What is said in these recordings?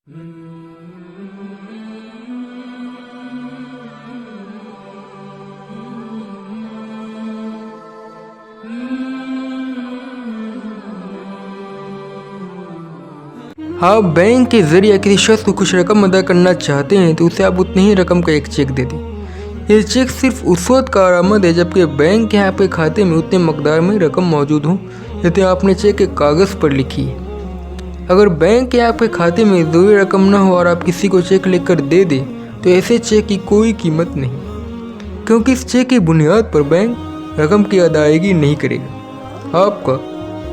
आप बैंक के जरिए किसी शख्स को कुछ रकम अदा करना चाहते हैं तो उसे आप उतनी ही रकम का एक चेक दे दें। ये चेक सिर्फ उस वक्त कारआमद है जबकि बैंक के आपके खाते में उतने मकदार में रकम मौजूद हो जितने आपने चेक के कागज़ पर लिखी है। अगर बैंक के आपके खाते में ज़रूरी रकम न हो और आप किसी को चेक लिखकर दे दें तो ऐसे चेक की कोई कीमत नहीं, क्योंकि इस चेक की बुनियाद पर बैंक रकम की अदायगी नहीं करेगा। आपका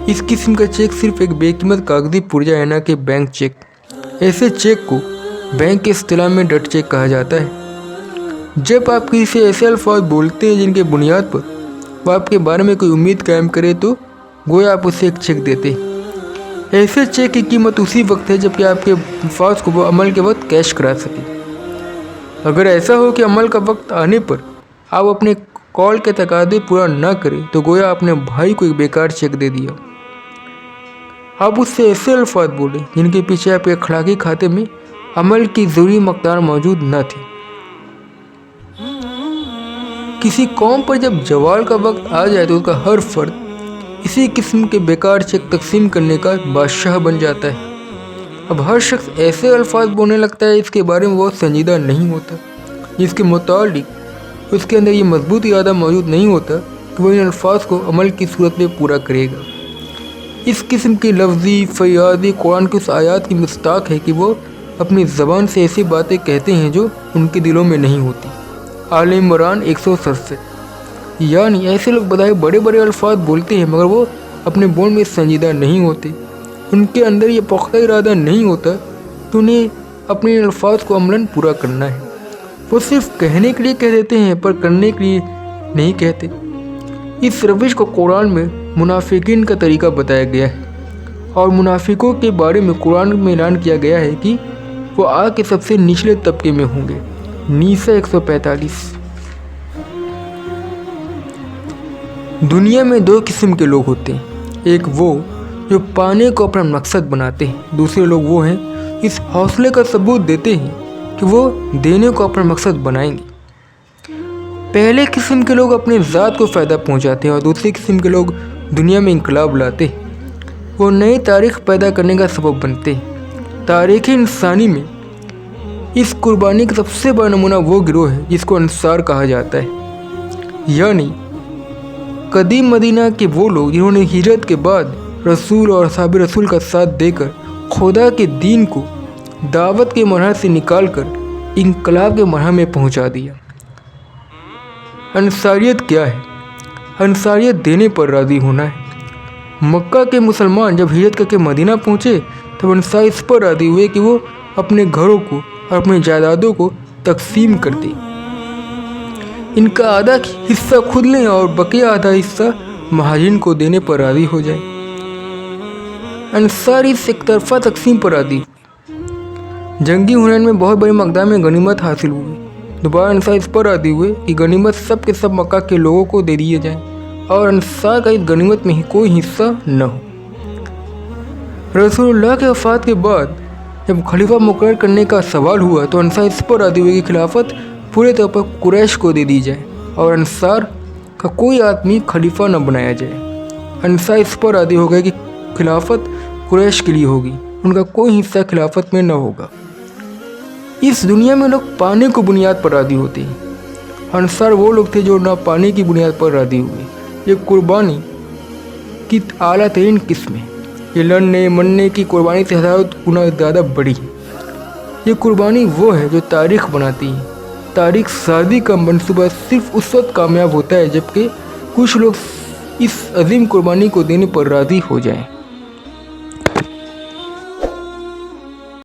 इस किस्म का चेक सिर्फ एक बेकीमत कागजी पुर्जा है, न कि बैंक चेक। ऐसे चेक को बैंक के इस्तिलाह में डट चेक कहा जाता है। जब आप किसी से ऐसे अल्फाज बोलते हैं जिनके बुनियाद पर वो आपके बारे में कोई उम्मीद कायम करे तो गोया आप उसे एक चेक देते हैं। ऐसे चेक की कीमत उसी वक्त है जबकि आपके अल्फाज को वो अमल के वक्त कैश करा सके। अगर ऐसा हो कि अमल का वक्त आने पर आप अपने कॉल के तकादे पूरा न करें तो गोया अपने भाई को एक बेकार चेक दे दिया। आप उससे ऐसे अल्फाज बोले जिनके पीछे आपके अखलाकी खाते में अमल की ज़रूरी मकदार मौजूद न थी। किसी कौम पर जब जवाल का वक्त आ जाए तो उसका हर फर्द इसी किस्म के बेकार चेक तकसीम करने का बादशाह बन जाता है। अब हर शख्स ऐसे अल्फाज बोलने लगता है इसके बारे में बहुत संजीदा नहीं होता, जिसके मुतालिक उसके अंदर ये मजबूत इरादा मौजूद नहीं होता कि वह इन अल्फाज को अमल की सूरत में पूरा करेगा। इस किस्म की लफ्ज़ी फ़याज़ी कुरान की उस आयात की मुस्ताक है कि वो अपनी ज़बान से ऐसी बातें कहते हैं जो उनके दिलों में नहीं होती। आल इमरान 167। यानी ऐसे लोग बजाय बड़े बड़े अल्फाज बोलते हैं मगर वो अपने बोल में संजीदा नहीं होते। उनके अंदर ये पुख्ता इरादा नहीं होता कि उन्हें अपने अल्फाज को अमलन पूरा करना है। वो सिर्फ कहने के लिए कह देते हैं पर करने के लिए नहीं कहते। इस रविश को कुरान में मुनाफिकीन का तरीका बताया गया है और मुनाफिकों के बारे में कुरान में ऐलान किया गया है कि वो आग के सबसे निचले तबके में होंगे। नीसा 145। दुनिया में दो किस्म के लोग होते हैं, एक वो जो पाने को अपना मकसद बनाते हैं, दूसरे लोग वो हैं इस हौसले का सबूत देते हैं कि वो देने को अपना मकसद बनाएंगे। पहले किस्म के लोग अपने ज़ात को फ़ायदा पहुंचाते हैं और दूसरी किस्म के लोग दुनिया में इनकलाब लाते हैं। वो नई तारीख़ पैदा करने का सबब बनते हैं। तारीख़ इंसानी में इस कुर्बानी का सबसे बड़ा नमूना वो गिरोह है जिसको अंसार कहा जाता है, यानी कदीम मदीना के वो लोग जिन्होंने हिजरत के बाद रसूल और असहाब रसूल का साथ देकर खुदा के दीन को दावत के मरहल से निकाल कर इनकलाब के मरहल में पहुंचा दिया। अंसारियत क्या है? अंसारियत देने पर राज़ी होना है। मक्का के मुसलमान जब हिजरत करके मदीना पहुँचे तब अंसार इस पर राज़ी हुए कि वो अपने घरों को और अपने जायदादों को तकसीम कर दें। इनका आधा हिस्सा खुद लें और बकिया आधा हिस्सा महाजिन को देने पर राज़ी हो जाए। अंसार इस एक तरफा तकसीम पर राज़ी हुए। जंगी हुनैन में बहुत बड़ी मकदार में गनीमत हासिल हुई। दोबारा अंसार इस पर राज़ी हुए कि गनीमत सब के सब मक्का के लोगों को दे दिए जाएं और अंसार का इस गनीमत में ही कोई हिस्सा न हो। रसूलुल्लाह के वफ़ात के बाद जब खलीफा मुकर्रर करने का सवाल हुआ तो अंसार इस पर राज़ी हुए कि खिलाफत पूरे तौर पर कुरैश को दे दी जाए और अंसार का कोई आदमी खलीफा न बनाया जाए। अंसार इस पर राज़ी हो गए कि खिलाफत कुरैश के लिए होगी, उनका कोई हिस्सा खिलाफत में न होगा। इस दुनिया में लोग पाने को बुनियाद पर राज़ी होते हैं। अंसार वो लोग थे जो ना पाने की बुनियाद पर राज़ी हुए। ये कुर्बानी की आला तरीन किस्म है। ये लड़ने मरने की कुर्बानी से हज़ारों गुना ज़्यादा बड़ी है। ये कुर्बानी वो है जो तारीख़ बनाती है। तारीख़ साजी का मंसूबा सिर्फ उस वक्त कामयाब होता है जबकि कुछ लोग इस अजीम कुर्बानी को देने पर राज़ी हो जाएं।